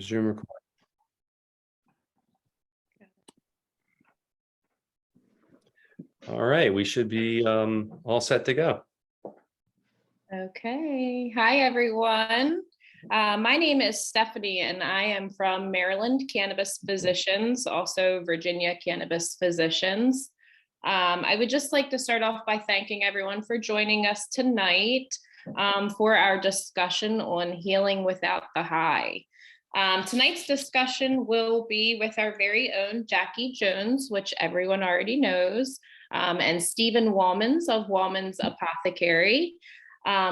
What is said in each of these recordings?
Zoom record. All right, we should be all set to go. Okay. Hi, everyone. My name is Stephanie, and I am from Maryland Cannabis Physicians, also Virginia Cannabis Physicians. I would just like to start off by thanking everyone for joining us tonight for our discussion on healing without the high. Tonight's discussion will be with our very own Jackie Jones, which everyone already knows, and Stephen Walmans of Walman's Apothecary.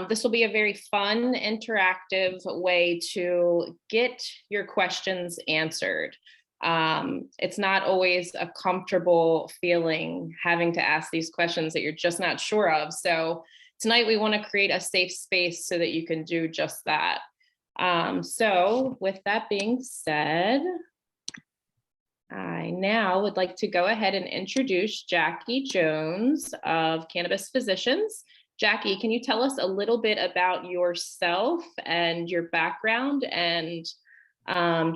This will be a very fun, interactive way to get your questions answered. It's not always a comfortable feeling having to ask these questions that you're just not sure of. So tonight we want to create a safe space so that you can do just that. So with that being said, I now would like to go ahead and introduce Jackie Jones of Cannabis Physicians. Jackie, can you tell us a little bit about yourself and your background and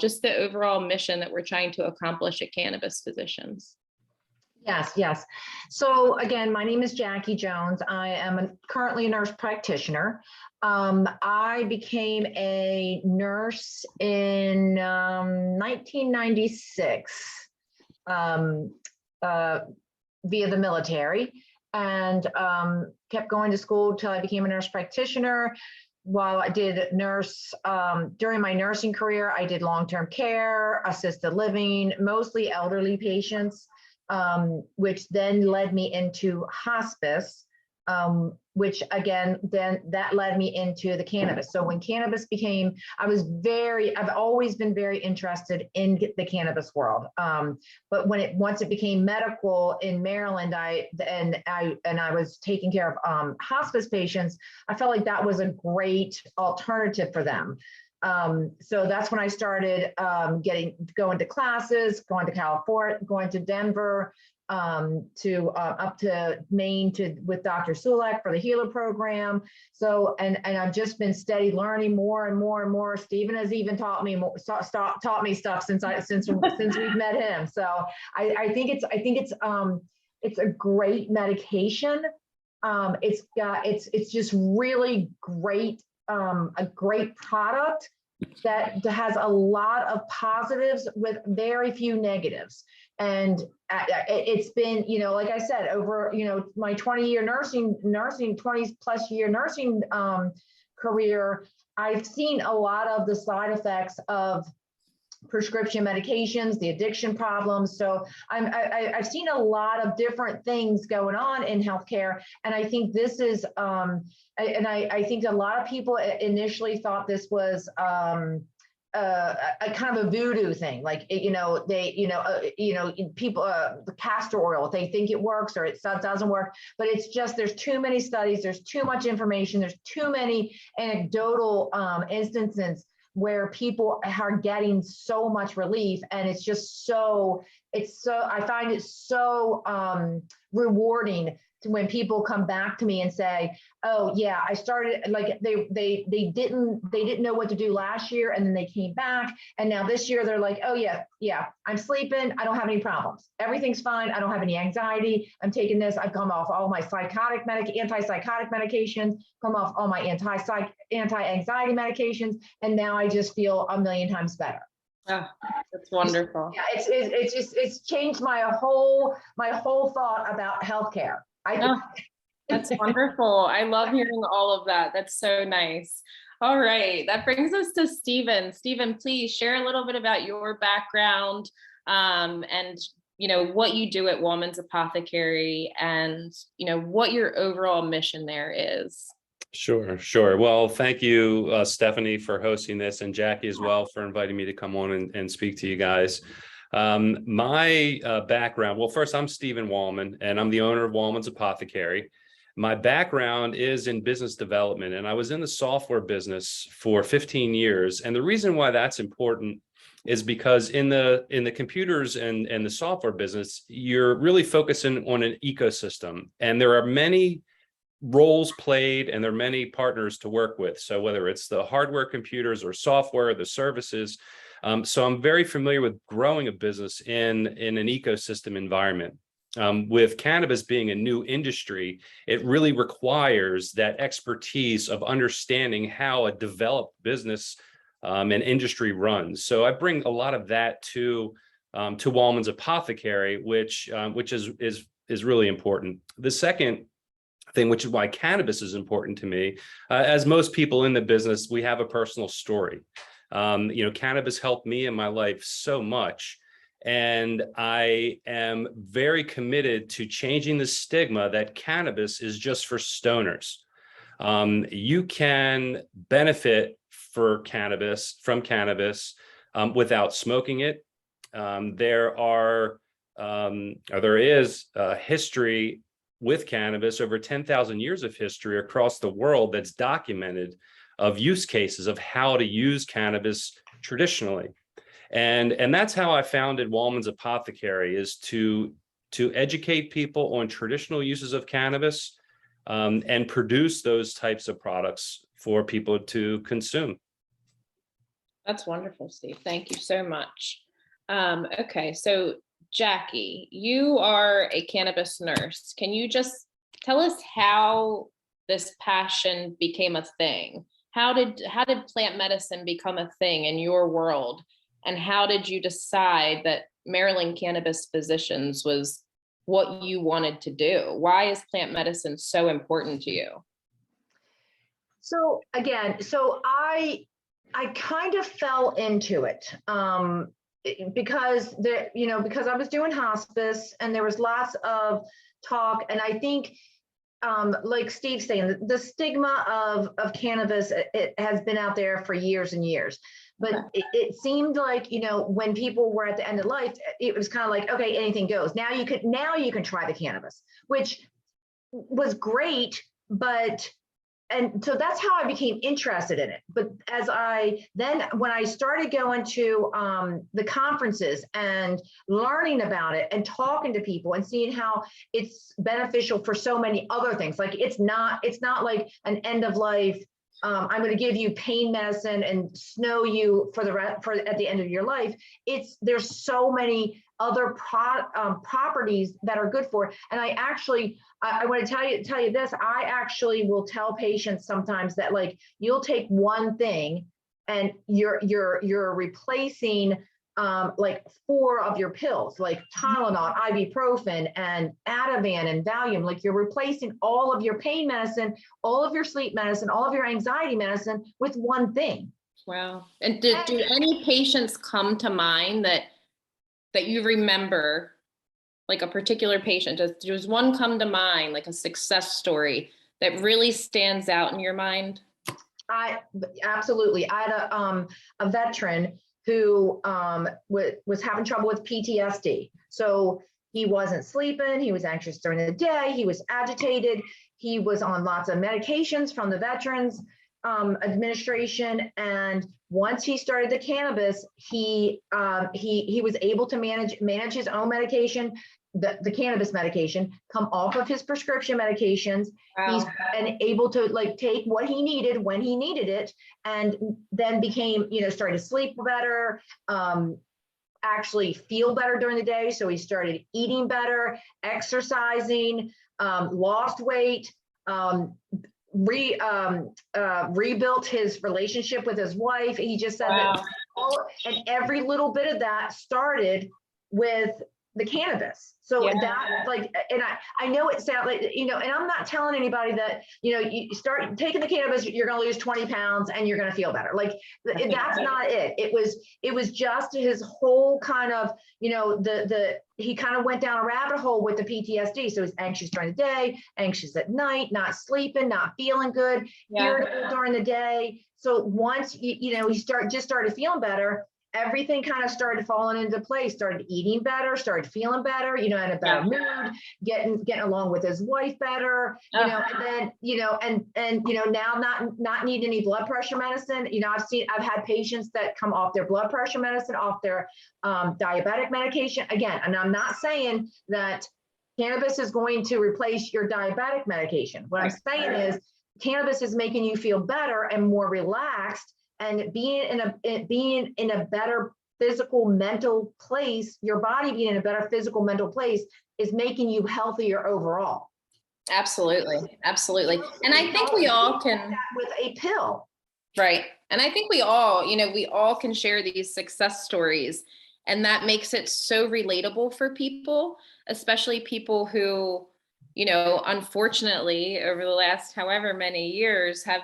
just the overall mission that we're trying to accomplish at Cannabis Physicians? Yes. So again, my name is Jackie Jones. I am currently a nurse practitioner. I became a nurse in 1996 via the military, and kept going to school till I became a nurse practitioner. While I did nurse, during my nursing career, I did long-term care, assisted living, mostly elderly patients, which then led me into hospice, which again, then that led me into the cannabis. So when cannabis became, I've always been very interested in the cannabis world. But once it became medical in Maryland, I was taking care of hospice patients, I felt like that was a great alternative for them. So that's when I started going to classes, going to California, going to Denver, to up to Maine with Dr. Sulek for the Healer program. So and I've just been steady learning more and more and more. Stephen has even taught me taught me stuff since we've met him. So I think it's a great medication. It's just really great. A great product that has a lot of positives with very few negatives. And it's been, like I said, over, my 20 plus year nursing career, I've seen a lot of the side effects of prescription medications, the addiction problems. So I've seen a lot of different things going on in healthcare. And I think this is, I think a lot of people initially thought this was a kind of a voodoo thing, like, people, the castor oil, they think it works or it doesn't work, but it's just, there's too many studies, there's too much information, there's too many anecdotal instances where people are getting so much relief. And it's just I find it so rewarding when people come back to me and say, oh yeah, I started, like they didn't know what to do last year, and then they came back, and now this year they're like, oh yeah, I'm sleeping, I don't have any problems, everything's fine, I don't have any anxiety, I'm taking this, I've come off all my antipsychotic medications, come off all my anti-anxiety medications, and now I just feel a million times better. Oh, that's wonderful. Yeah, it's changed my whole thought about healthcare. That's wonderful. I love hearing all of that. That's so nice. All right, that brings us to Stephen. Stephen, please share a little bit about your background, and what you do at Walman's Apothecary, and what your overall mission there is. Sure. Well, thank you, Stephanie, for hosting this, and Jackie as well for inviting me to come on and speak to you guys. My background, well, first, I'm Stephen Walman, and I'm the owner of Walman's Apothecary. My background is in business development, and I was in the software business for 15 years. And the reason why that's important is because in the computers and the software business, you're really focusing on an ecosystem, and there are many roles played, and there are many partners to work with. So whether it's the hardware, computers, or software, the services. So I'm very familiar with growing a business in an ecosystem environment. With cannabis being a new industry, it really requires that expertise of understanding how a developed business and industry runs. So I bring a lot of that to Walman's Apothecary, which is really important. The second thing, which is why cannabis is important to me, as most people in the business, we have a personal story. Cannabis helped me in my life so much. And I am very committed to changing the stigma that cannabis is just for stoners. You can benefit from cannabis without smoking it. There is history with cannabis, over 10,000 years of history across the world that's documented of use cases of how to use cannabis traditionally. And that's how I founded Walman's Apothecary, is to educate people on traditional uses of cannabis and produce those types of products for people to consume. That's wonderful, Steve. Thank you so much. Okay, so Jackie, you are a cannabis nurse. Can you just tell us how this passion became a thing? How did plant medicine become a thing in your world? And how did you decide that Maryland Cannabis Physicians was what you wanted to do? Why is plant medicine so important to you? So again, I kind of fell into it because because I was doing hospice and there was lots of talk, and I think like Steve's saying, the stigma of cannabis, it has been out there for years and years. But it seemed like, when people were at the end of life, it was kind of like, okay, anything goes. Now you can try the cannabis, which was great, and so that's how I became interested in it. But when I started going to the conferences and learning about it and talking to people and seeing how it's beneficial for so many other things, like it's not like an end of life. I'm going to give you pain medicine and snow you for at the end of your life. There's so many other properties that are good for it. And I want to tell you this. I actually will tell patients sometimes that, like, you'll take one thing and you're replacing like 4 of your pills, like Tylenol, ibuprofen, and Ativan and Valium. Like, you're replacing all of your pain medicine, all of your sleep medicine, all of your anxiety medicine with one thing. Wow. And do any patients come to mind that you remember, like a particular patient? Does one come to mind, like a success story that really stands out in your mind? Absolutely. I had a veteran who was having trouble with PTSD. So he wasn't sleeping, he was anxious during the day, he was agitated, he was on lots of medications from the Veterans Administration. And once he started the cannabis, he was able to manage his own medication, the cannabis medication, come off of his prescription medications. Wow. He's been able to, like, take what he needed when he needed it, and then became, started to sleep better, actually feel better during the day. So he started eating better, exercising, lost weight, rebuilt his relationship with his wife. He just said that and every little bit of that started with the cannabis. So that, like, and I know it sounds like, and I'm not telling anybody that, you start taking the cannabis, you're going to lose 20 pounds and you're going to feel better. Like, that's not it. It was just his whole kind of, he kind of went down a rabbit hole with the PTSD. So he's anxious during the day, anxious at night, not sleeping, not feeling good, irritable during the day. So once, he just started feeling better, everything kind of started falling into place, started eating better, started feeling better, in a better mood, getting along with his wife better, and then, now not needing any blood pressure medicine. I've had patients that come off their blood pressure medicine, off their diabetic medication. Again, and I'm not saying that Cannabis is going to replace your diabetic medication. What I'm saying is cannabis is making you feel better and more relaxed, and being in a better physical mental place, your body being in a better physical mental place is making you healthier overall. Absolutely. Absolutely. And I think we all can with a pill. Right. And I think we all, we all can share these success stories, and that makes it so relatable for people, especially people who, unfortunately over the last however many years have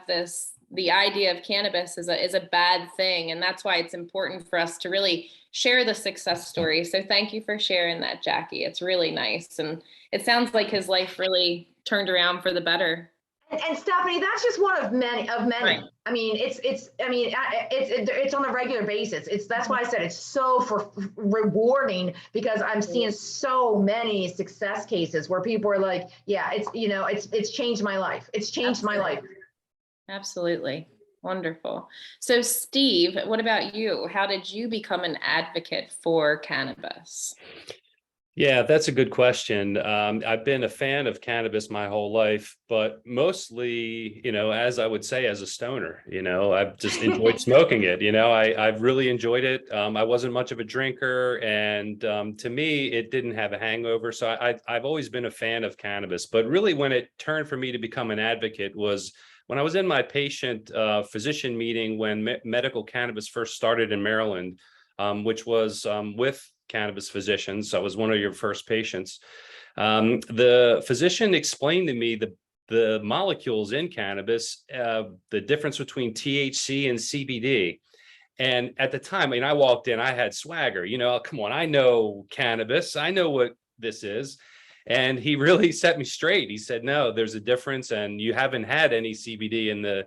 the idea of cannabis is a bad thing. And that's why it's important for us to really share the success story. So thank you for sharing that, Jackie. It's really nice. And it sounds like his life really turned around for the better. And Stephanie, that's just one of many. Right. I mean, it's on a regular basis. That's why I said it's so rewarding, because I'm seeing so many success cases where people are like, yeah, it's changed my life. It's changed my life. Absolutely. Wonderful. So Steve, what about you? How did you become an advocate for cannabis? Yeah, that's a good question. I've been a fan of cannabis my whole life, but mostly, as I would say, as a stoner, I've just enjoyed smoking it. I've really enjoyed it. I wasn't much of a drinker, and to me, it didn't have a hangover. So I've always been a fan of cannabis, but really when it turned for me to become an advocate was when I was in my patient physician meeting when medical cannabis first started in Maryland, which was with Cannabis Physicians. So I was one of your first patients. The physician explained to me the molecules in cannabis, the difference between THC and CBD. And at the time, I walked in, I had swagger, come on, I know cannabis, I know what this is. And he really set me straight. He said, no, there's a difference, and you haven't had any CBD in the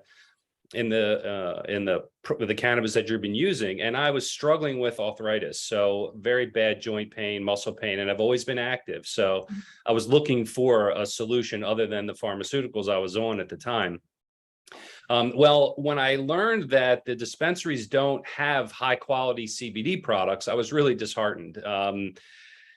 cannabis that you've been using. And I was struggling with arthritis, so very bad joint pain, muscle pain, and I've always been active. So I was looking for a solution other than the pharmaceuticals I was on at the time. Well, when I learned that the dispensaries don't have high quality CBD products, I was really disheartened.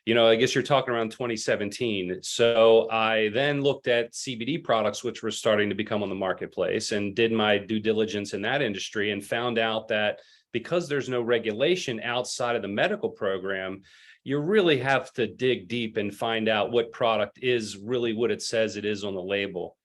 I guess you're talking around 2017. So I then looked at CBD products, which were starting to become on the marketplace, and did my due diligence in that industry and found out that because there's no regulation outside of the medical program, you really have to dig deep and find out what product is really what it says it is on the label.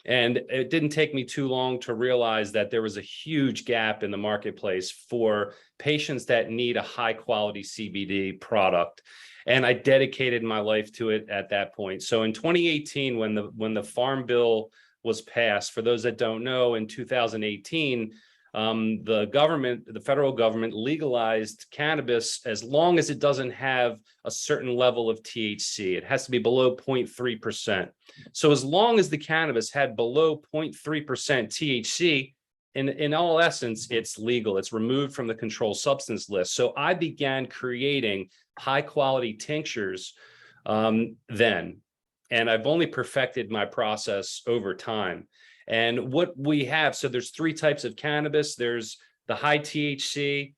And it didn't take me too long to realize that there was a huge gap in the marketplace for patients that need a high quality CBD product. And I dedicated my life to it at that point. So in 2018, when the Farm Bill was passed, for those that don't know, in 2018, the federal government legalized cannabis as long as it doesn't have a certain level of THC. It has to be below 0.3%. So as long as the cannabis had below 0.3% THC, in all essence, it's legal. It's removed from the controlled substance list. So I began creating high quality tinctures then, and I've only perfected my process over time. And what we have, so there's 3 types of cannabis. There's the high THC.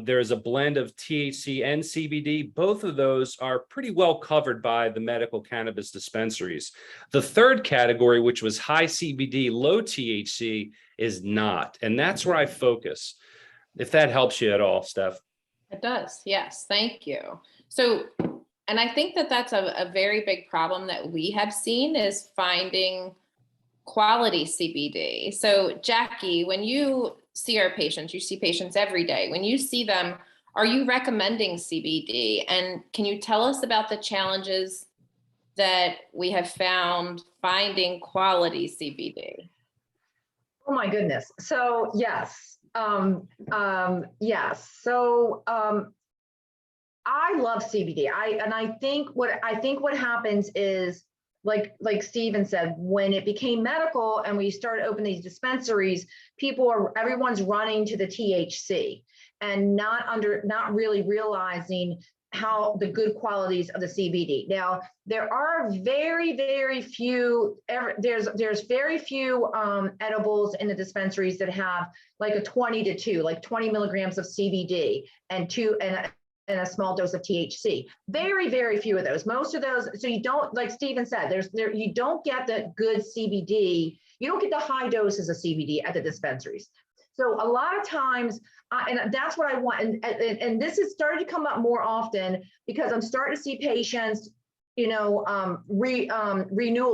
There's a blend of THC and CBD. Both of those are pretty well covered by the medical cannabis dispensaries. The third category, which was high CBD, low THC, is not. And that's where I focus, if that helps you at all, Steph. It does. Yes. Thank you. So, and I think that that's a very big problem that we have seen is finding quality CBD. So Jackie, when you see our patients, you see patients every day. When you see them, are you recommending CBD? And can you tell us about the challenges that we have found finding quality CBD? Oh my goodness. So yes. Yes. So I love CBD. I think what happens is, like Steven said, when it became medical and we started opening these dispensaries, everyone's running to the THC and not really realizing how the good qualities of the CBD. Now, there are very, very few, there's very few edibles in the dispensaries that have like a 20 to 2, like 20 milligrams of CBD and and a small dose of THC. Very, very few of those. Most of those, so you don't, like Stephen said, you don't get the good CBD. You don't get the high doses of CBD at the dispensaries. So a lot of times, and that's what I want, and this has started to come up more often because I'm starting to see patients, renewal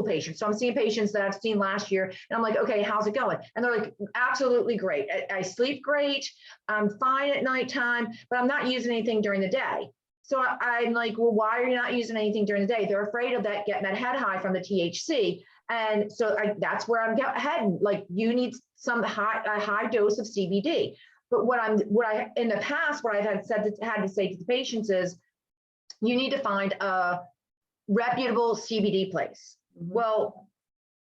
patients. So I'm seeing patients that I've seen last year, and I'm like, okay, how's it going? And they're like, absolutely great. I sleep great. I'm fine at nighttime, but I'm not using anything during the day. So I'm like, well, why are you not using anything during the day? They're afraid of that, getting that head high from the THC. And so that's where I'm heading. Like, you need a high dose of CBD. But what I in the past, what I've had to say to the patients is, you need to find a reputable CBD place. Well,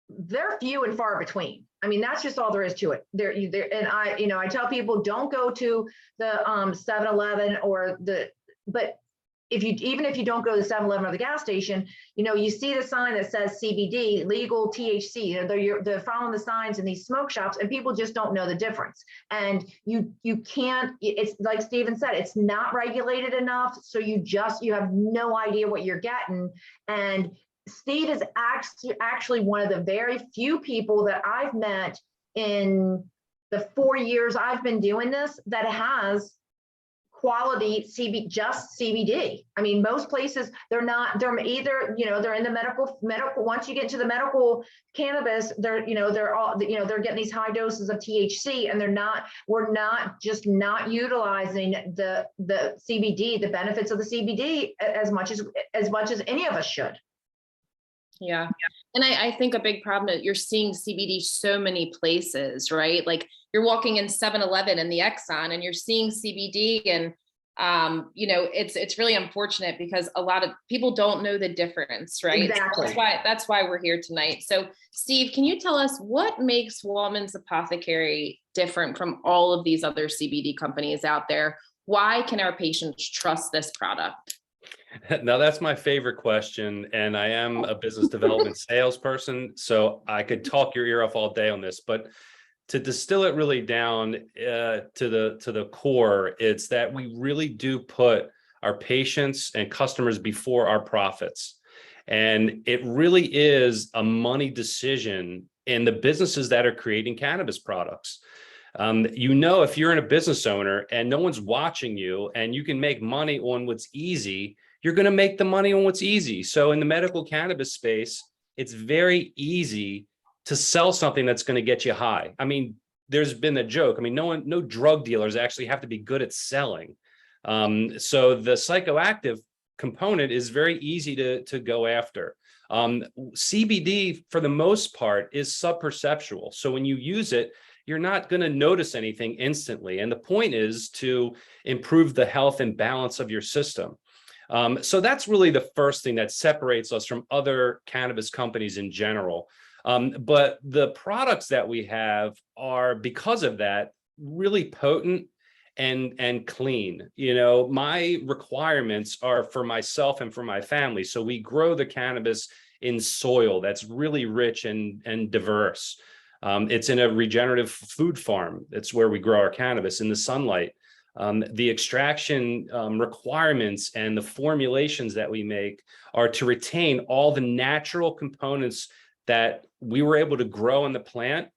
they're few and far between. I mean, that's just all there is to it. And I tell people, don't go to the 7-Eleven but even if you don't go to the 7-Eleven or the gas station, you see the sign that says CBD, legal THC. They're following the signs in these smoke shops, and people just don't know the difference. And you can't. It's like Stephen said, it's not regulated enough, so you have no idea what you're getting. And Steve is actually one of the very few people that I've met in the 4 years I've been doing this that has quality just CBD. I mean, most places they're either, they're in the medical, once you get into the medical cannabis, they're getting these high doses of THC, and we're not utilizing the CBD, the benefits of the CBD as much as any of us should. Yeah. And I think a big problem is you're seeing CBD so many places, right? Like, you're walking in 7-Eleven and the Exxon, and you're seeing CBD, and it's really unfortunate because a lot of people don't know the difference, right? Exactly. So that's why we're here tonight. So Steve, can you tell us what makes Walman's Apothecary different from all of these other CBD companies out there? Why can our patients trust this product? Now, that's my favorite question, and I am a business development salesperson, so I could talk your ear off all day on this. But to distill it really down to the core, it's that we really do put our patients and customers before our profits, and it really is a money decision in the businesses that are creating cannabis products. If you're in a business owner and no one's watching you, and you can make money on what's easy, you're going to make the money on what's easy. So in the medical cannabis space, it's very easy to sell something that's going to get you high. I mean, there's been a joke. I mean, no drug dealers actually have to be good at selling. So the psychoactive component is very easy to go after. CBD, for the most part, is subperceptual. So when you use it, you're not going to notice anything instantly. And the point is to improve the health and balance of your system. So that's really the first thing that separates us from other cannabis companies in general. But the products that we have are, because of that, really potent and clean. My requirements are for myself and for my family. So we grow the cannabis in soil that's really rich and diverse. It's in a regenerative food farm. It's where we grow our cannabis, in the sunlight. The extraction requirements and the formulations that we make are to retain all the natural components that we were able to grow in the plant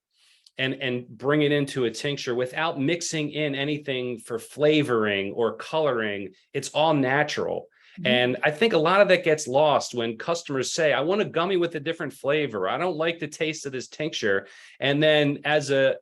and bring it into a tincture without mixing in anything for flavoring or coloring. It's all natural. Mm-hmm. And I think a lot of that gets lost when customers say, I want a gummy with a different flavor. I don't like the taste of this tincture. And then as a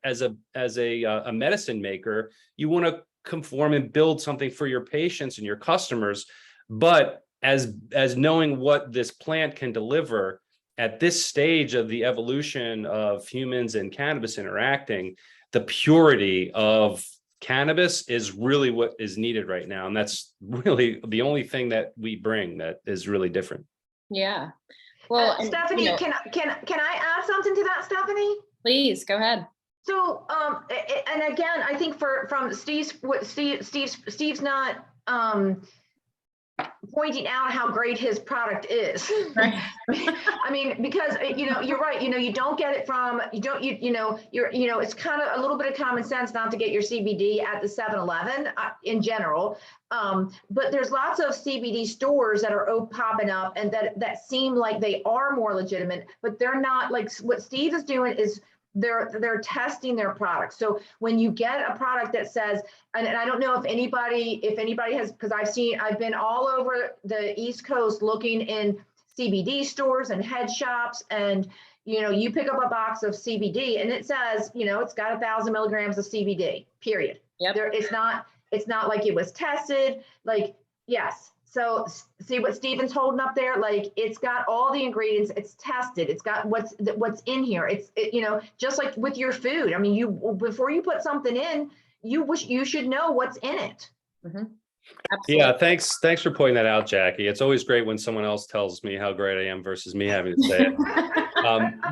medicine maker, you want to conform and build something for your patients and your customers. But as knowing what this plant can deliver at this stage of the evolution of humans and cannabis interacting, the purity of cannabis is really what is needed right now. And that's really the only thing that we bring that is really different. Yeah. Well, Stephanie, can I add something to that, Stephanie? Please, go ahead. So, and again, I think from Steve's not, pointing out how great his product is. Right. I mean, because you're right. You don't get it from it's kind of a little bit of common sense not to get your CBD at the 7-Eleven in general. But there's lots of CBD stores that are popping up and that seem like they are more legitimate, but they're not. Like what Steve is doing is they're testing their products. So when you get a product that says, and I don't know if anybody has, because I've been all over the East Coast looking in CBD stores and head shops, and you pick up a box of CBD and it says, it's got 1,000 milligrams of CBD, period. Yep. It's not like it was tested. Like, yes. So see what Steven's holding up there? Like, it's got all the ingredients, it's tested, it's got what's in here. Just like with your food. I mean, before you put something in, you should know what's in it. Mm-hmm. Yeah, thanks for pointing that out, Jackie. It's always great when someone else tells me how great I am versus me having to say it.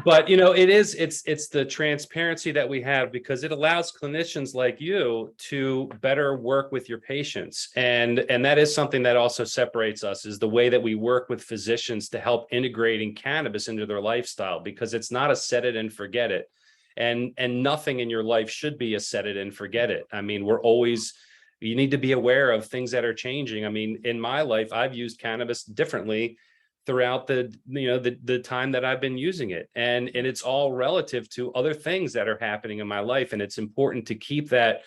But it's the transparency that we have, because it allows clinicians like you to better work with your patients, and that is something that also separates us, is the way that we work with physicians to help integrating cannabis into their lifestyle, because it's not a set it and forget it, and nothing in your life should be a set it and forget it. I mean, you need to be aware of things that are changing. I mean, in my life, I've used cannabis differently throughout the time that I've been using it. And it's all relative to other things that are happening in my life. And it's important to keep that,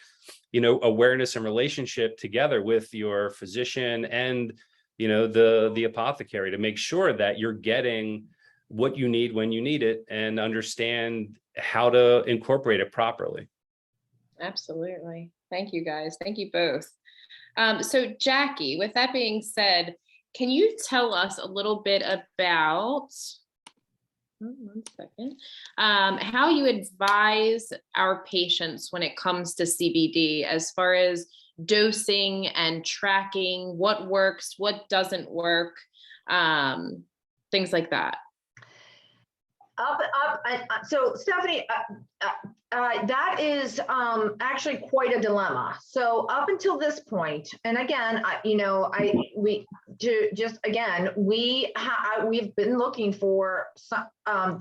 awareness and relationship together with your physician and, the apothecary, to make sure that you're getting what you need when you need it and understand how to incorporate it properly. Absolutely. Thank you, guys. Thank you both. So Jackie, with that being said, can you tell us a little bit about, how you advise our patients when it comes to CBD, as far as dosing and tracking, what works, what doesn't work, things like that? So Stephanie, that is actually quite a dilemma. So up until this point, and again, we've been looking for a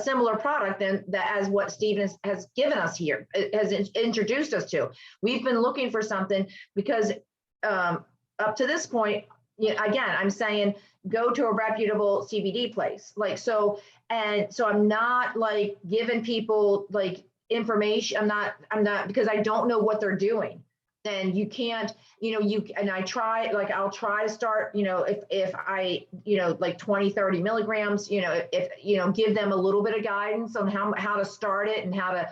similar product as what Stephen has given us here, has introduced us to. We've been looking for something because up to this point, again, I'm saying go to a reputable CBD place. So I'm not like giving people like information. I'm not because I don't know what they're doing. Then you can't, I'll try to start, if I, like 20, 30 milligrams, if, give them a little bit of guidance on how to start it and how to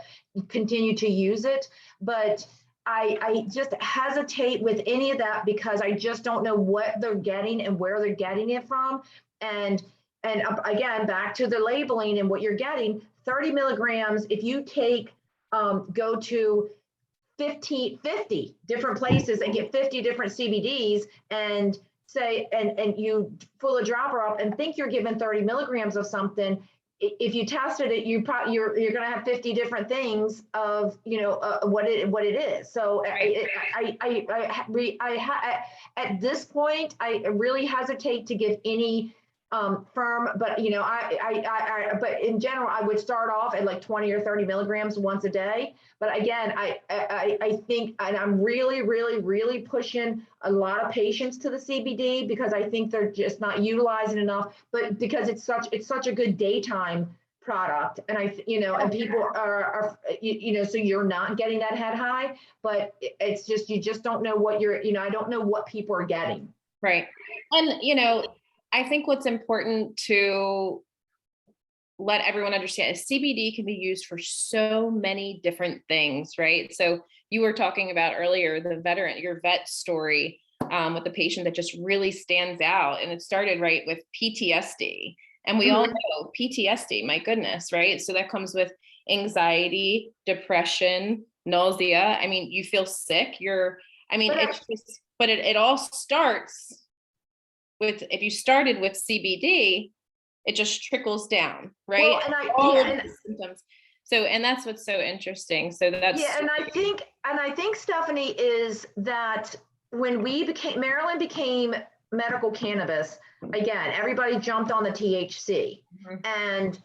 continue to use it. But I just hesitate with any of that because I just don't know what they're getting and where they're getting it from. And again, back to the labeling and what you're getting, 30 milligrams, if you go to 50 different places and get 50 different CBDs and say, and you pull a dropper up and think you're giving 30 milligrams of something, if you tested it, you're going to have 50 different things of what it is. So at this point, I really hesitate to give any firm, but but in general, I would start off at like 20 or 30 milligrams once a day. But again, I think, and I'm really, really, really pushing a lot of patients to the CBD because I think they're just not utilizing enough, but because it's such a good daytime product. And and people are so you're not getting that head high, but it's just, you just don't know what I don't know what people are getting. Right. And, I think what's important to let everyone understand is CBD can be used for so many different things, right? So you were talking about earlier, your vet story with the patient that just really stands out. And it started right with PTSD. And we all know PTSD, my goodness, right? So that comes with anxiety, depression, nausea. I mean, you feel sick. It all starts with, if you started with CBD, it just trickles down, right? Well, all of the symptoms. So, and that's what's so interesting. So that's and I think Stephanie, is that when Maryland became medical cannabis, again, everybody jumped on the THC. And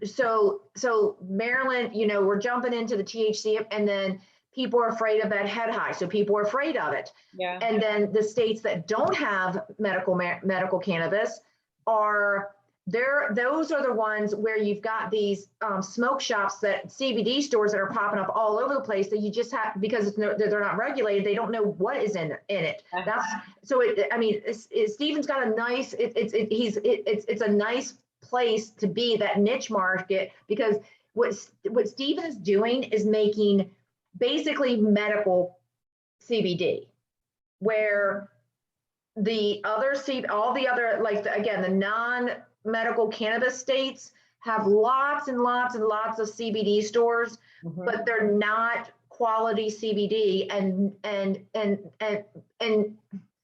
so Maryland, we're jumping into the THC, and then people are afraid of that head high. So people are afraid of it. Yeah. And then the states that don't have medical cannabis those are the ones where you've got these smoke shops, that CBD stores that are popping up all over the place, that you just have, because they're not regulated, they don't know what is in it. Stephen's got a nice, it's a nice place to be, that niche market, because what Stephen is doing is making basically medical CBD, where all the other, the non-medical cannabis states have lots and lots and lots of CBD stores, but they're not quality CBD. And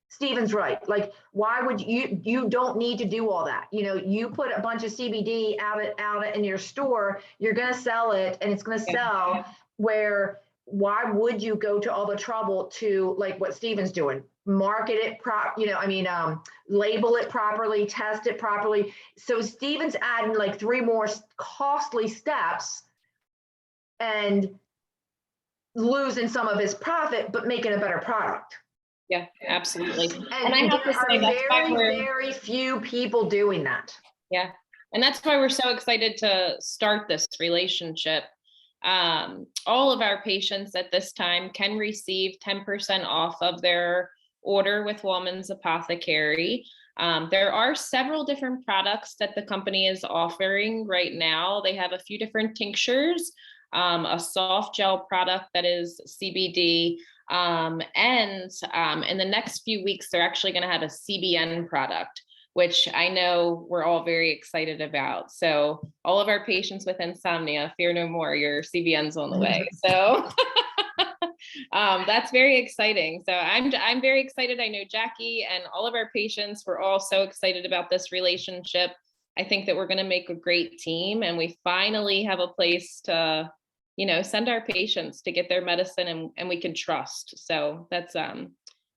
Stephen's right. Like, why would you don't need to do all that. You put a bunch of CBD out in your store, you're going to sell it, and it's going to sell. Why would you go to all the trouble to, like what Stephen's doing, market it, label it properly, test it properly? So Stephen's adding like 3 more costly steps and losing some of his profit, but making a better product. Yeah, absolutely. And I have to say, very few people doing that. Yeah. And that's why we're so excited to start this relationship. All of our patients at this time can receive 10% off of their order with Walman's Apothecary. There are several different products that the company is offering right now. They have a few different tinctures, a soft gel product that is CBD, and in the next few weeks, they're actually going to have a CBN product, which I know we're all very excited about. So all of our patients with insomnia, fear no more, your CBN's on the way. So that's very exciting. So I'm very excited. I know Jackie and all of our patients, we're all so excited about this relationship. I think that we're going to make a great team, and we finally have a place to, send our patients to get their medicine and we can trust. So that's,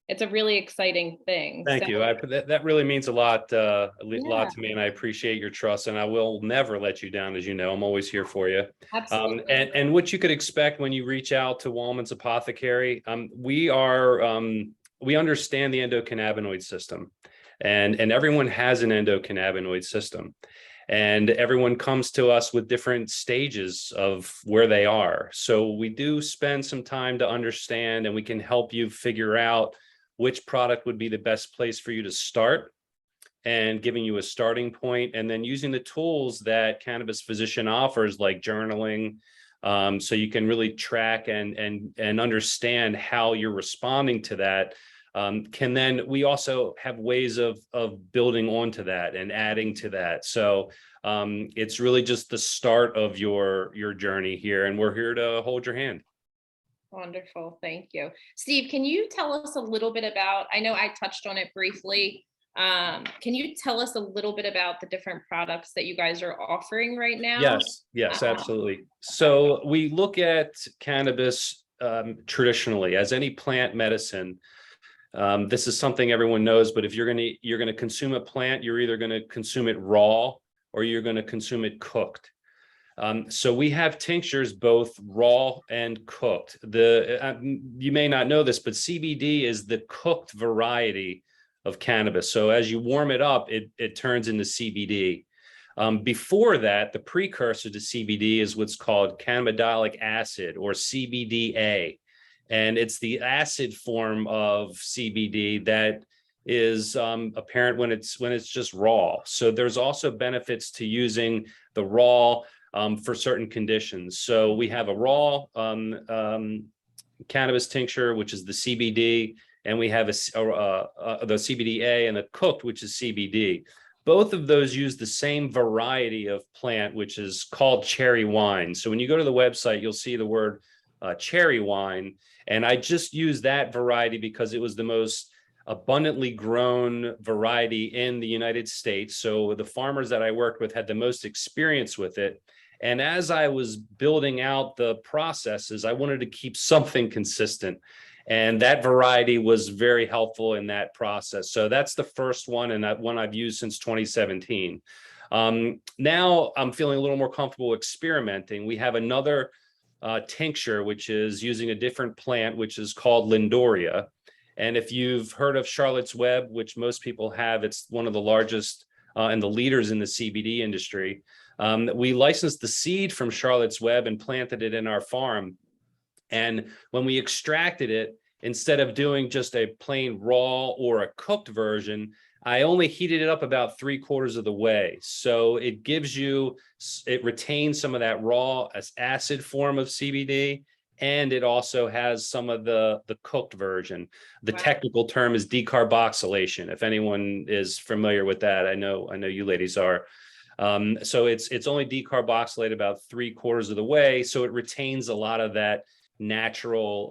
it's a really exciting thing. Thank you. That really means a lot to me, and I appreciate your trust, and I will never let you down. As you know, I'm always here for you. Absolutely. And what you could expect when you reach out to Walman's Apothecary, we understand the endocannabinoid system, and everyone has an endocannabinoid system. And everyone comes to us with different stages of where they are. So we do spend some time to understand, and we can help you figure out which product would be the best place for you to start, and giving you a starting point, and then using the tools that Cannabis Physician offers, like journaling, so you can really track and understand how you're responding to that. We also have ways of building onto that and adding to that. So it's really just the start of your journey here, and we're here to hold your hand. Wonderful. Thank you. Steve, can you tell us a little bit about, I know I touched on it briefly. Can you tell us a little bit about the different products that you guys are offering right now? Yes, absolutely. So we look at cannabis traditionally as any plant medicine. This is something everyone knows, but if you're going to consume a plant, you're either going to consume it raw or you're going to consume it cooked. So we have tinctures both raw and cooked. You may not know this, but CBD is the cooked variety of cannabis. So as you warm it up, it turns into CBD. Before that, the precursor to CBD is what's called cannabidiolic acid, or CBDA. And it's the acid form of CBD that is apparent when it's just raw. So there's also benefits to using the raw for certain conditions. So we have a raw cannabis tincture, which is the CBD, and we have the CBDA, and the cooked, which is CBD. Both of those use the same variety of plant, which is called cherry wine. So when you go to the website, you'll see the word cherry wine. And I just use that variety because it was the most abundantly grown variety in the United States. So the farmers that I worked with had the most experience with it. And as I was building out the processes, I wanted to keep something consistent. And that variety was very helpful in that process. So that's the first one, and that one I've used since 2017. Now I'm feeling a little more comfortable experimenting. We have another tincture, which is using a different plant, which is called Lindoria. And if you've heard of Charlotte's Web, which most people have, it's one of the largest and the leaders in the CBD industry. We licensed the seed from Charlotte's Web and planted it in our farm. And when we extracted it, instead of doing just a plain raw or a cooked version, I only heated it up about 3/4 of the way. So it gives you, it retains some of that raw acid form of CBD, and it also has some of the cooked version. The technical term is decarboxylation. If anyone is familiar with that, I know you ladies are. So it's only decarboxylated about 3/4 of the way, so it retains a lot of that natural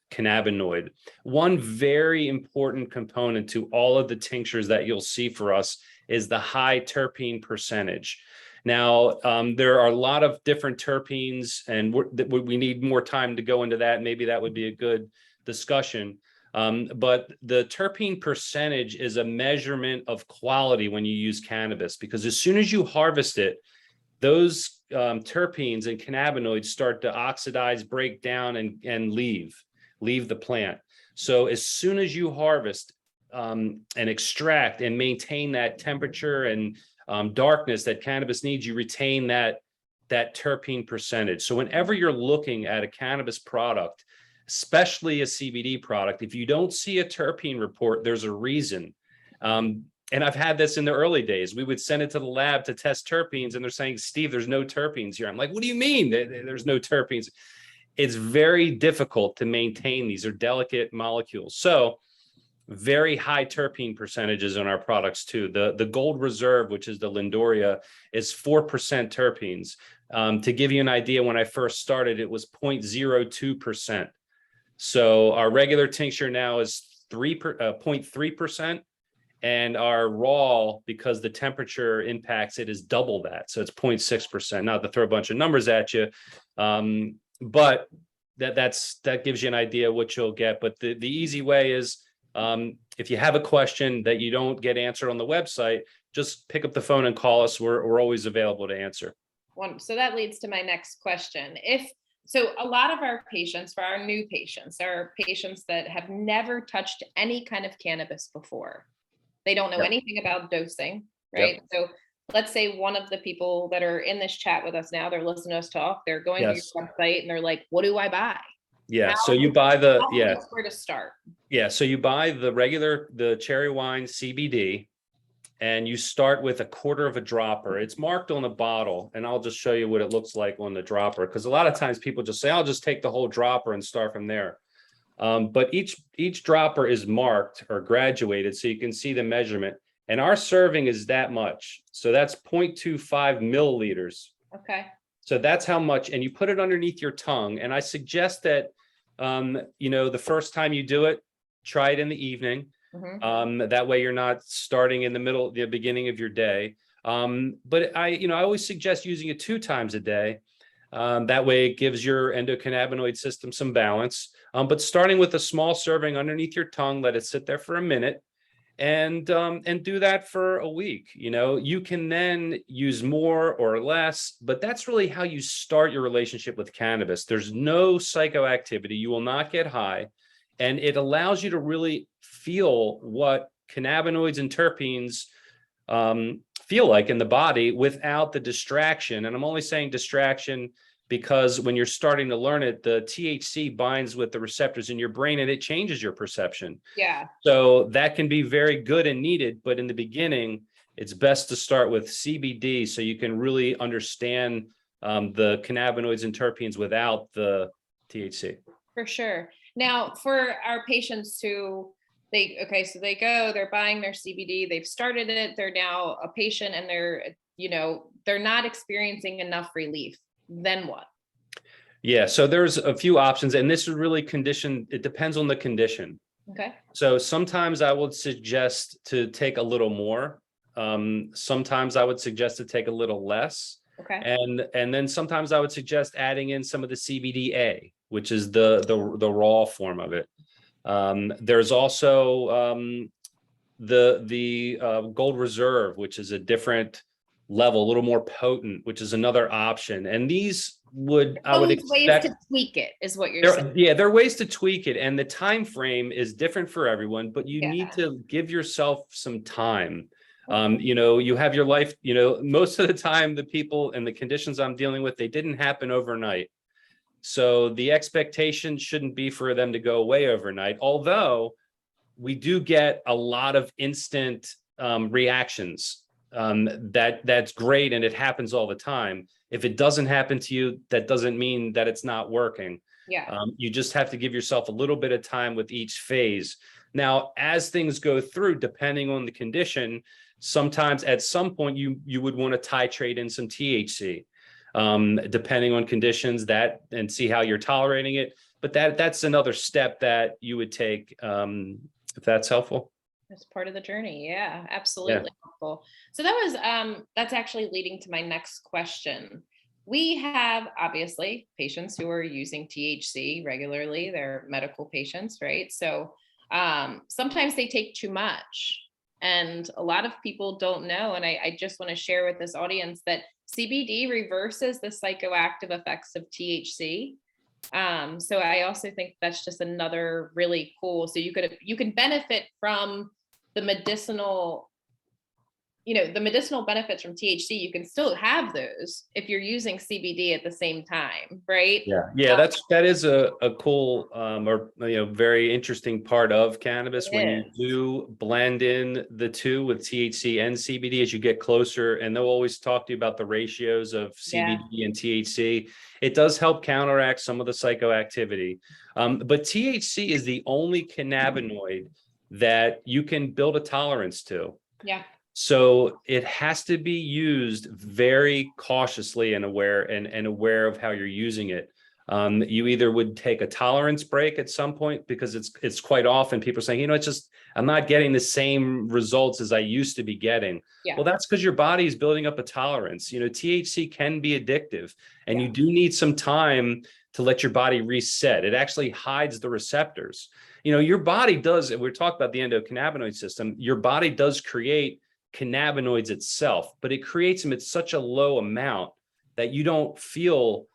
cannabinoid. One very important component to all of the tinctures that you'll see for us is the high terpene percentage. Now, there are a lot of different terpenes, and we need more time to go into that. Maybe that would be a good discussion. But the terpene percentage is a measurement of quality when you use cannabis, because as soon as you harvest it, those terpenes and cannabinoids start to oxidize, break down, and leave the plant. So as soon as you harvest and extract and maintain that temperature and darkness that cannabis needs, you retain that terpene percentage. So whenever you're looking at a cannabis product, especially a CBD product, if you don't see a terpene report, there's a reason. And I've had this in the early days. We would send it to the lab to test terpenes, and they're saying, Steve, there's no terpenes here. I'm like, what do you mean there's no terpenes? It's very difficult to maintain. These are delicate molecules. So very high terpene percentages in our products too. The Gold Reserve, which is the Lindoria, is 4% terpenes. To give you an idea, when I first started, it was 0.02%. So our regular tincture now is 0.3%. And our raw, because the temperature impacts it, is double that. So it's 0.6%. Not to throw a bunch of numbers at you, but that gives you an idea what you'll get. But the easy way is, if you have a question that you don't get answered on the website, just pick up the phone and call us. We're always available to answer. So that leads to my next question. So a lot of our patients, for our new patients, are patients that have never touched any kind of cannabis before. They don't know anything about dosing, right? So let's say one of the people that are in this chat with us now, they're listening to us talk, they're going to your website and they're like, what do I buy? So you buy the, where to start. So you buy the cherry wine CBD, and you start with 1/4 of a dropper. It's marked on the bottle, and I'll just show you what it looks like on the dropper, because a lot of times people just say, I'll just take the whole dropper and start from there. But each dropper is marked or graduated, so you can see the measurement. And our serving is that much. So that's 0.25 milliliters. Okay. So that's how much, and you put it underneath your tongue. And I suggest that, the first time you do it, try it in the evening. That way you're not starting in the beginning of your day. But I always suggest using it 2 times a day. That way it gives your endocannabinoid system some balance. But starting with a small serving underneath your tongue, let it sit there for a minute, and do that for a week. You can then use more or less, but that's really how you start your relationship with cannabis. There's no psychoactivity. You will not get high, and it allows you to really feel what cannabinoids and terpenes feel like in the body without the distraction. And I'm only saying distraction because when you're starting to learn it, the THC binds with the receptors in your brain and it changes your perception. Yeah. So that can be very good and needed, but in the beginning, it's best to start with CBD so you can really understand the cannabinoids and terpenes without the THC. For sure. Now, for our patients who they're buying their CBD, they've started it, they're now a patient, and they're not experiencing enough relief. Then what? Yeah, so there's a few options, and this is really it depends on the condition. Okay. So sometimes I would suggest to take a little more. Sometimes I would suggest to take a little less. Okay. And then sometimes I would suggest adding in some of the CBDA, which is the raw form of it. There's also the Gold Reserve, which is a different level, a little more potent, which is another option. And these I would Ways expect to tweak it is what you're saying. yeah, there are ways to tweak it, and the time frame is different for everyone, but you Yeah. need to give yourself some time. You know, you have your life, you know, most of the time the people and the conditions I'm dealing with, they didn't happen overnight. So the expectation shouldn't be for them to go away overnight, although we do get a lot of instant reactions. That's great, and it happens all the time. If it doesn't happen to you, that doesn't mean that it's not working. Yeah. You just have to give yourself a little bit of time with each phase. Now, as things go through, depending on the condition, sometimes at some point you would want to titrate in some THC, depending on conditions and see how you're tolerating it. But that's another step that you would take, if that's helpful. That's part of the journey. Yeah, absolutely helpful. So that was that's actually leading to my next question. We have obviously patients who are using THC regularly. They're medical patients, right? So sometimes they take too much. And a lot of people don't know. And I just want to share with this audience that CBD reverses the psychoactive effects of THC. So I also think that's just another really cool. So you can benefit from the medicinal, the medicinal benefits from THC. You can still have those if you're using CBD at the same time, right? Yeah, that is a cool or very interesting part of cannabis when you do blend in the two with THC and CBD as you get closer, and they'll always talk to you about the ratios of CBD and THC. It does help counteract some of the psychoactivity, but THC is the only cannabinoid that you can build a tolerance to. Yeah. So it has to be used very cautiously and aware of how you're using it. You either would take a tolerance break at some point, because it's quite often people are saying, it's just, I'm not getting the same results as I used to be getting. Yeah. Well, that's because your body is building up a tolerance. THC can be addictive, and you do need some time to let your body reset. It actually hides the receptors. Your body does, and we're talking about the endocannabinoid system, your body does create cannabinoids itself, but it creates them at such a low amount that you don't feel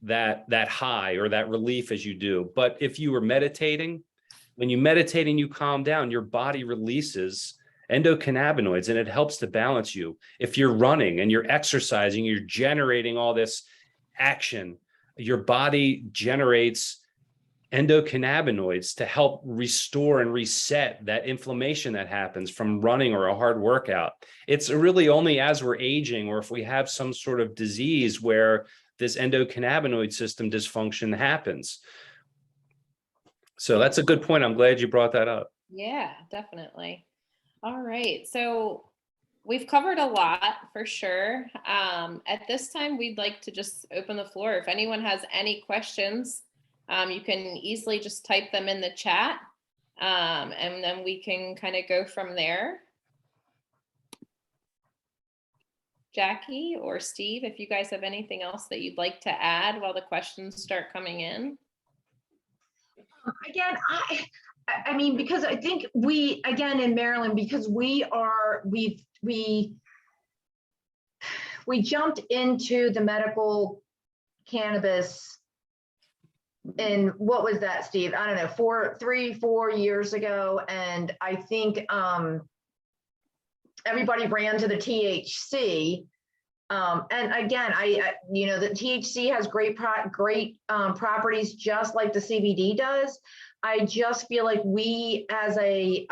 that high or that relief as you do. But if you were meditating, when you meditate and you calm down, your body releases endocannabinoids and it helps to balance you. If you're running and you're exercising, you're generating all this action, your body generates endocannabinoids to help restore and reset that inflammation that happens from running or a hard workout. It's really only as we're aging, or if we have some sort of disease, where this endocannabinoid system dysfunction happens. So that's a good point. I'm glad you brought that up. Yeah, definitely. All right. So we've covered a lot for sure. At this time, we'd like to just open the floor. If anyone has any questions, you can easily just type them in the chat, and then we can kind of go from there. Jackie or Steve, if you guys have anything else that you'd like to add while the questions start coming in. Again, I mean, because I think in Maryland, because we jumped into the medical cannabis. And what was that, Steve? I don't know, 4 years ago. And I think everybody ran to the THC. And again, the THC has great properties, just like the CBD does. I just feel like we as a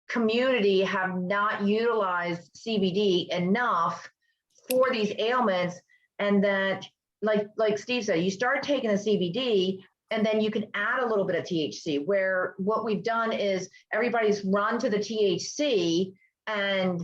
community have not utilized CBD enough for these ailments, and that, like Steve said, you start taking the CBD and then you can add a little bit of THC, where what we've done is everybody's run to the THC and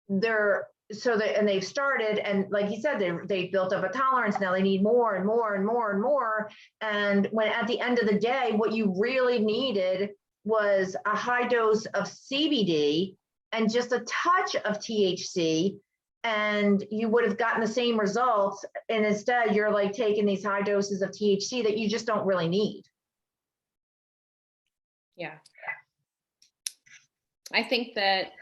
they've started, and like you said, they built up a tolerance. Now they need more and more and more and more. And when at the end of the day, what you really needed was a high dose of CBD and just a touch of THC, and you would have gotten the same results. And instead, you're like taking these high doses of THC that you just don't really need. Yeah. I think that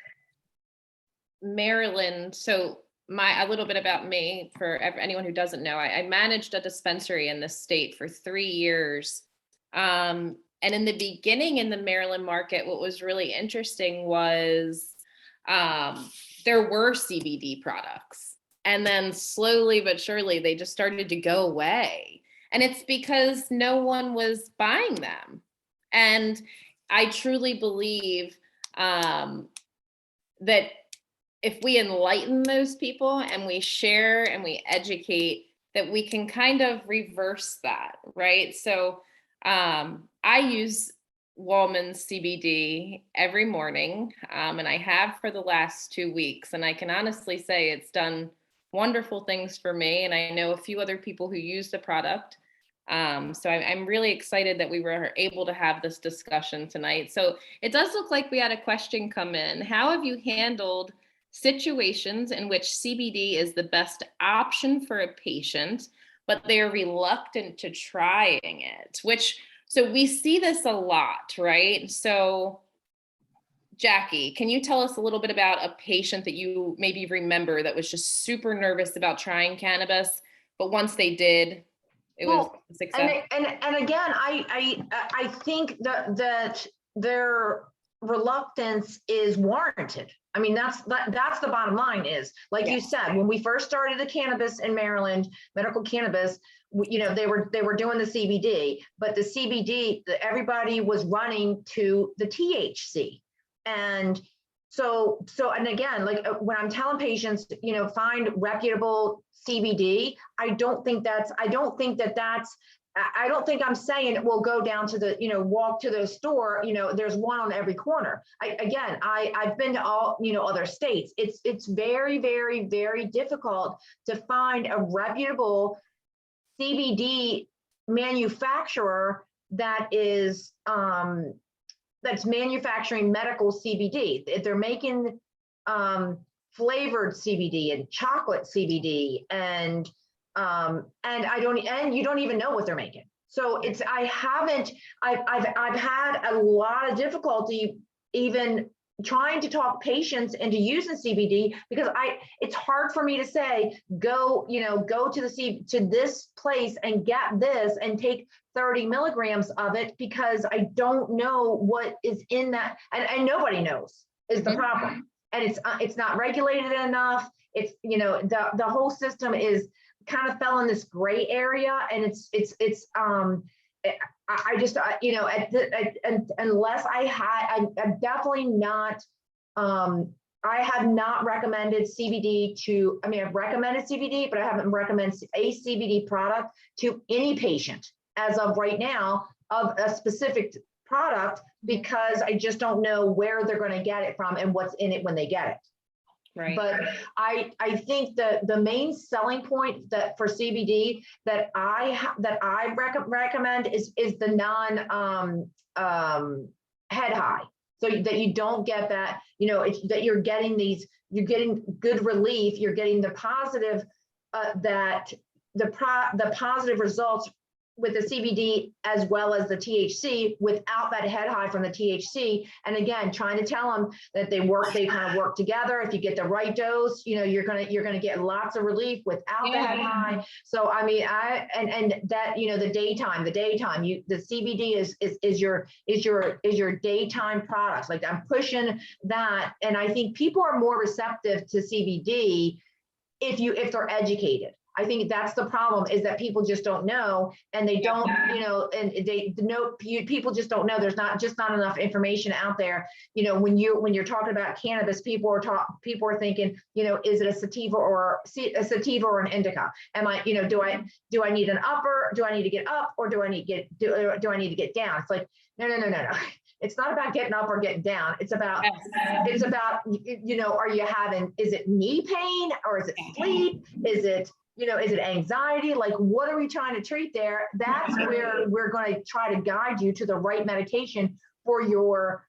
Maryland, so a little bit about me for anyone who doesn't know, I managed a dispensary in this state for 3 years. And in the beginning in the Maryland market, what was really interesting was there were CBD products. And then slowly but surely, they just started to go away. And it's because no one was buying them. And I truly believe that if we enlighten those people and we share and we educate, that we can kind of reverse that, right? So I use Walman CBD every morning, and I have for the last 2 weeks. And I can honestly say it's done wonderful things for me. And I know a few other people who use the product. So I'm really excited that we were able to have this discussion tonight. So it does look like we had a question come in. How have you handled situations in which CBD is the best option for a patient, but they are reluctant to trying it? So we see this a lot, right? So Jackie, can you tell us a little bit about a patient that you maybe remember that was just super nervous about trying cannabis, but once they did, it was a success? And again, I think that their reluctance is warranted. I mean, that's the bottom line is, like you said, when we first started the cannabis in Maryland, medical cannabis, they were doing the CBD, but the CBD, everybody was running to the THC. And and again, like when I'm telling patients, find reputable CBD, I don't think I'm saying, well, go down to the, walk to the store, there's one on every corner. I've been to all, other states. It's very, very, very difficult to find a reputable CBD manufacturer that is, that's manufacturing medical CBD. If they're making flavored CBD and chocolate CBD and you don't even know what they're making. So I've had a lot of difficulty even trying to talk patients into using CBD, because it's hard for me to say, go to this place and get this and take 30 milligrams of it, because I don't know what is in that, and nobody knows is the problem. And it's not regulated enough. It's, the whole system is kind of fell in this gray area, and unless I'm definitely not, I have not recommended CBD I've recommended CBD, but I haven't recommended a CBD product to any patient as of right now of a specific product, because I just don't know where they're going to get it from and what's in it when they get it. Right. But I think that the main selling point that for CBD that I recommend is the non head high, so that you don't get that, that you're getting good relief, you're getting the positive the positive results with the CBD as well as the THC without that head high from the THC. And again, trying to tell them that they kind of work together. If you get the right dose, you're gonna get lots of relief without the head high. So I mean, the daytime, the CBD is your daytime products. Like I'm pushing that, and I think people are more receptive to CBD if they're educated. I think that's the problem, is that people just don't know, and they don't, people just don't know. There's not enough information out there. When you're talking about cannabis, people are thinking, is it a sativa or an indica? Am I, do I need an upper? Do I need to get up, or do I need to get down? It's like, no. It's not about getting up or getting down. It's about, are you having, is it knee pain, or is it sleep? Is it anxiety? Like, what are we trying to treat there? That's where we're going to try to guide you to the right medication for your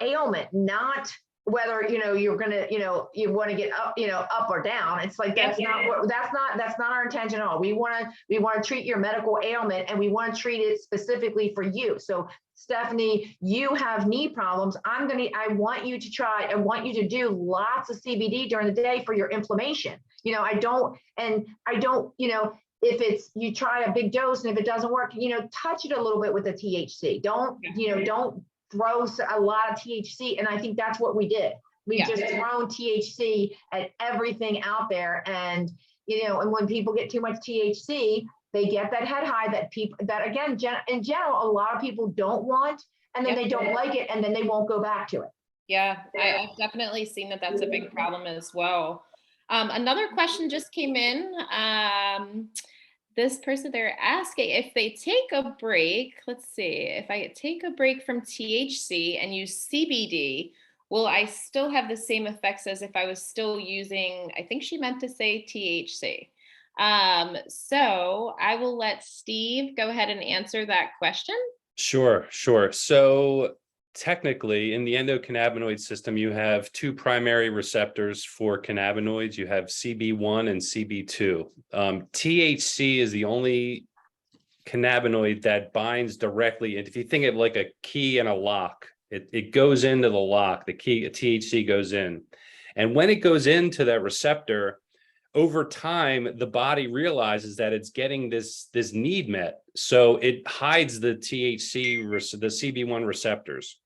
ailment, not whether, you're gonna, you want to get up, up or down. It's like, that's not our intention at all. We want to treat your medical ailment, and we want to treat it specifically for you. So Stephanie, you have knee problems. I want you to do lots of CBD during the day for your inflammation. I don't, if it's, you try a big dose and if it doesn't work, touch it a little bit with the THC. Don't throw a lot of THC. And I think that's what we did. We just thrown THC at everything out there. And, and when people get too much THC, they get that head high that again, in general, a lot of people don't want, and then they don't like it, and then they won't go back to it. Yeah, I've definitely seen that that's a big problem as well. Another question just came in. This person, they're asking if they take a break. Let's see, if I take a break from THC and use CBD, will I still have the same effects as if I was still using, I think she meant to say THC. So I will let Steve go ahead and answer that question. Sure. So technically, in the endocannabinoid system, you have two primary receptors for cannabinoids. You have CB1 and CB2. THC is the only cannabinoid that binds directly. And if you think of like a key and a lock, it goes into the lock, the key, THC goes in. And when it goes into that receptor, over time, the body realizes that it's getting this need met. So it hides the THC, the CB1 receptors.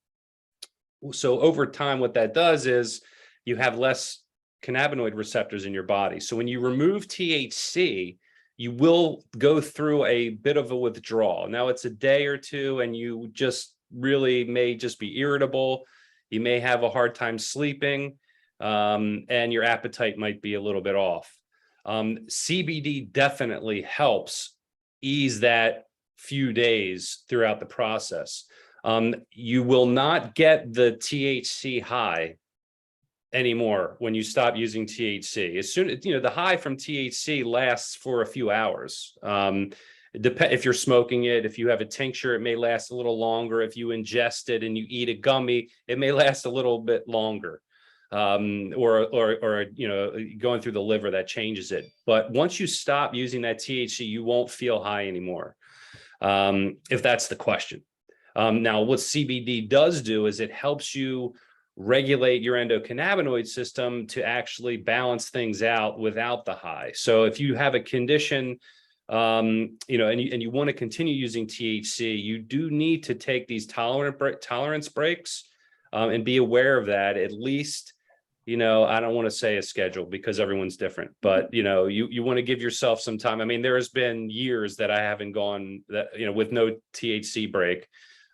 So over time, what that does is you have less cannabinoid receptors in your body. So when you remove THC, you will go through a bit of a withdrawal. Now it's a day or two, and you just really may just be irritable. You may have a hard time sleeping, and your appetite might be a little bit off. CBD definitely helps ease that few days throughout the process. You will not get the THC high anymore when you stop using THC. As soon as, the high from THC lasts for a few hours. If you're smoking it, if you have a tincture, it may last a little longer. If you ingest it and you eat a gummy, it may last a little bit longer. Or going through the liver, that changes it. But once you stop using that THC, you won't feel high anymore. If that's the question. Now, what CBD does do is it helps you regulate your endocannabinoid system to actually balance things out without the high. So if you have a condition, and you want to continue using THC, you do need to take these tolerance breaks, and be aware of that. At least, I don't want to say a schedule because everyone's different, but you want to give yourself some time. I mean, there has been years that I haven't gone with no THC break.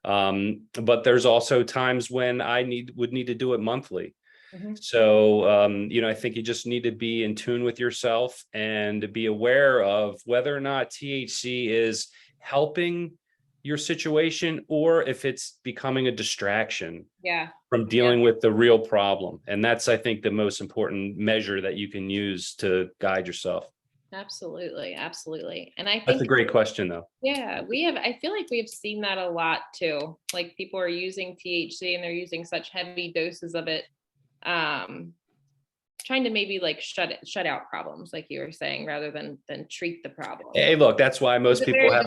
But there's also times when I would need to do it monthly. Mm-hmm. So, I think you just need to be in tune with yourself and to be aware of whether or not THC is helping your situation or if it's becoming a distraction from dealing with the real problem. And that's, I think, the most important measure that you can use to guide yourself. Absolutely. And I think that's a great question, though. Yeah, I feel like we've seen that a lot too. Like people are using THC and they're using such heavy doses of it, trying to maybe like shut out problems, like you were saying, rather than treat the problem. Hey, look, that's why most people have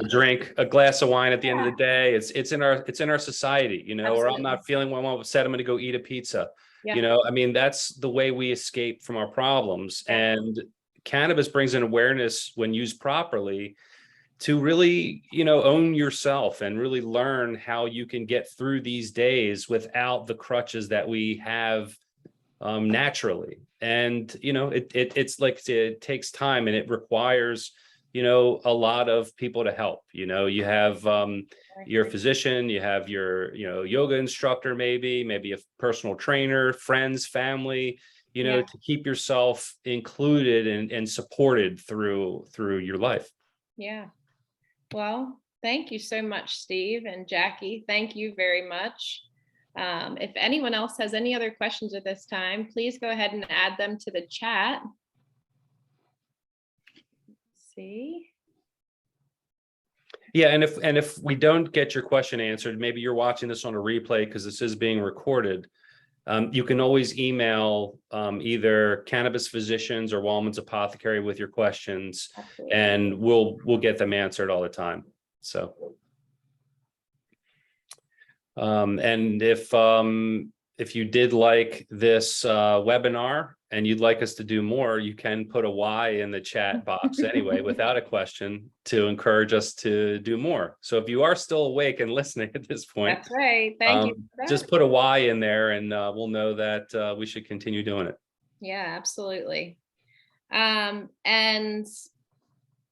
a glass of wine at the end of the day. It's in our society, Absolutely. Or I'm not feeling well, I'm upset, I'm going to go eat a pizza. Yeah. I mean, that's the way we escape from our problems. Yeah. And cannabis brings an awareness when used properly to really, own yourself and really learn how you can get through these days without the crutches that we have naturally. And, it's like it takes time and it requires, a lot of people to help. You have your physician, you have your, yoga instructor, maybe a personal trainer, friends, family, to keep yourself included and supported through your life. Yeah. Well, thank you so much, Steve and Jackie. Thank you very much. If anyone else has any other questions at this time, please go ahead and add them to the chat. Let's see. Yeah, and if we don't get your question answered, maybe you're watching this on a replay because this is being recorded. You can always email either Cannabis Physicians or Walman's Apothecary with your questions, Absolutely. and we'll get them answered all the time. So, and if you did like this webinar and you'd like us to do more, you can put a Y in the chat box anyway, without a question, to encourage us to do more. So if you are still awake and listening at this point, That's right. Thank you. for that. just put a Y in there and we'll know that we should continue doing it. Yeah, absolutely. And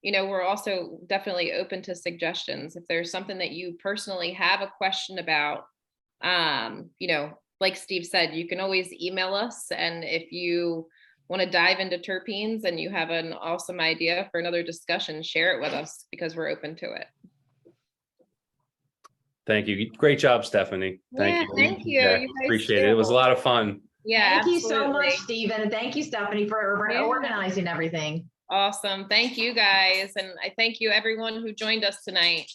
we're also definitely open to suggestions. If there's something that you personally have a question about, like Steve said, you can always email us. And if you want to dive into terpenes and you have an awesome idea for another discussion, share it with us, because we're open to it. Thank you. Great job, Stephanie. Thank you. Thank you. Jack. You guys Appreciate too. it. It was a lot of fun. Yeah, Thank you so absolutely. much, Stephen. And thank you, Stephanie, for Yeah. organizing everything. Awesome. Thank you guys. And I thank you everyone who joined us tonight.